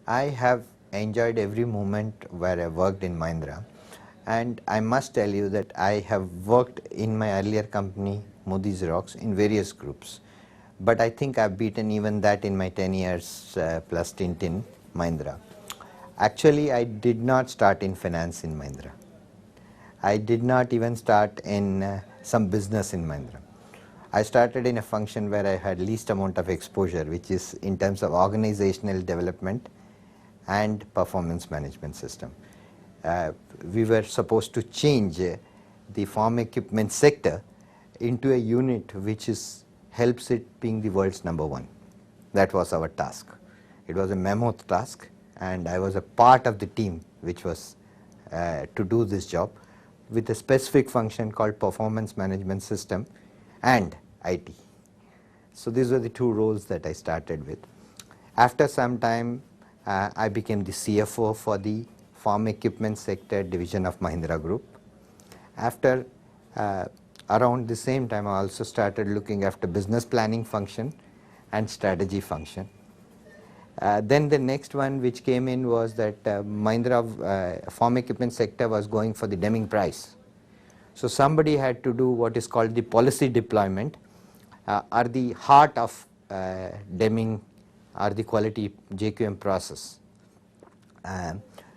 I have enjoyed every moment where I worked in Mahindra, and I must tell you that I have worked in my earlier company Moody's Rocks in various groups, but I think I've beaten even that in my 10 years plus stint in Mahindra. Actually, I did not start in finance in Mahindra. I did not even start in some business in Mahindra. I started in a function where I had least amount of exposure, which is in terms of organizational development and performance management system. We were supposed to change the farm equipment sector into a unit which helps it being the world's number one. That was our task. It was a mammoth task, and I was a part of the team which was to do this job with a specific function called performance management system and IT. So these were the two roles that I started with. After some time, I became the CFO for the farm equipment sector division of Mahindra Group. After around the same time, I also started looking after business planning function and strategy function. Then the next one which came in was that Mahindra farm equipment sector was going for the Deming Prize. So somebody had to do what is called the policy deployment, or the heart of Deming or the quality JQM process.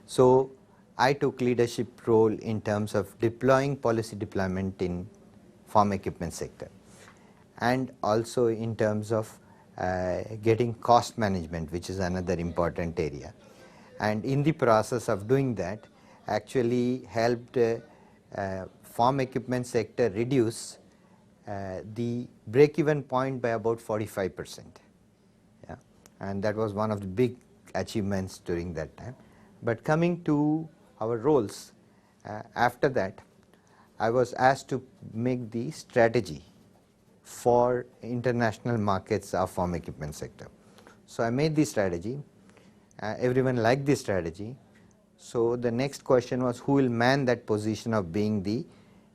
So I took leadership role in terms of deploying policy deployment in farm equipment sector, and also in terms of getting cost management, which is another important area. And in the process of doing that, actually helped farm equipment sector reduce the break-even point by about 45%. Yeah, and that was one of the big achievements during that time. But coming to our roles, after that, I was asked to make the strategy for international markets of farm equipment sector. So I made the strategy. Everyone liked the strategy. So the next question was, who will man that position of being the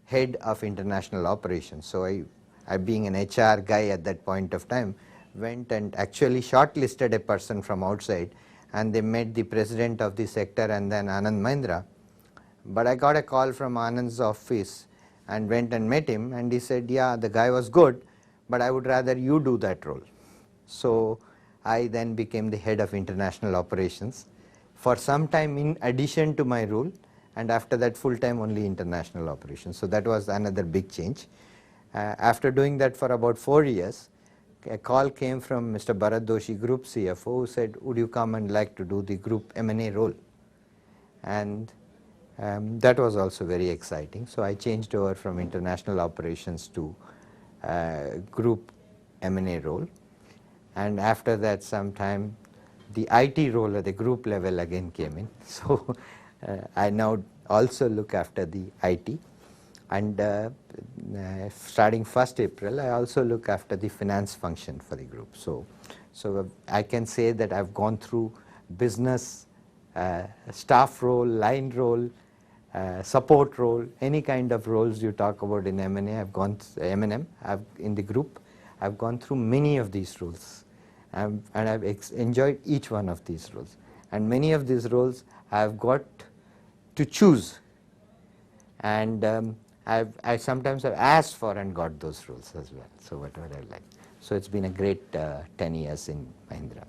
head of international operations? So I being an HR guy at that point of time, went and actually shortlisted a person from outside, and they met the president of the sector and then Anand Mahindra. But I got a call from Anand's office and went and met him, and he said, yeah, the guy was good, but I would rather you do that role. So I then became the head of international operations for some time in addition to my role, and after that full time only international operations. So that was another big change. After doing that for about 4 years, a call came from Mr. Bharat Doshi, Group CFO, who said, would you come and like to do the Group M&A role? And that was also very exciting. So I changed over from international operations to Group M&A role. And after that, sometime the IT role at the group level again came in. So I now also look after the IT, and starting 1st April, I also look after the finance function for the group. So I can say that I've gone through business, staff role, line role, support role, any kind of roles you talk about in M&A. I've gone M&M. In the group, I've gone through many of these roles. And I've enjoyed each one of these roles, and many of these roles I've got to choose, and I sometimes have asked for and got those roles as well, so whatever I like. So it's been a great 10 years in Mahindra.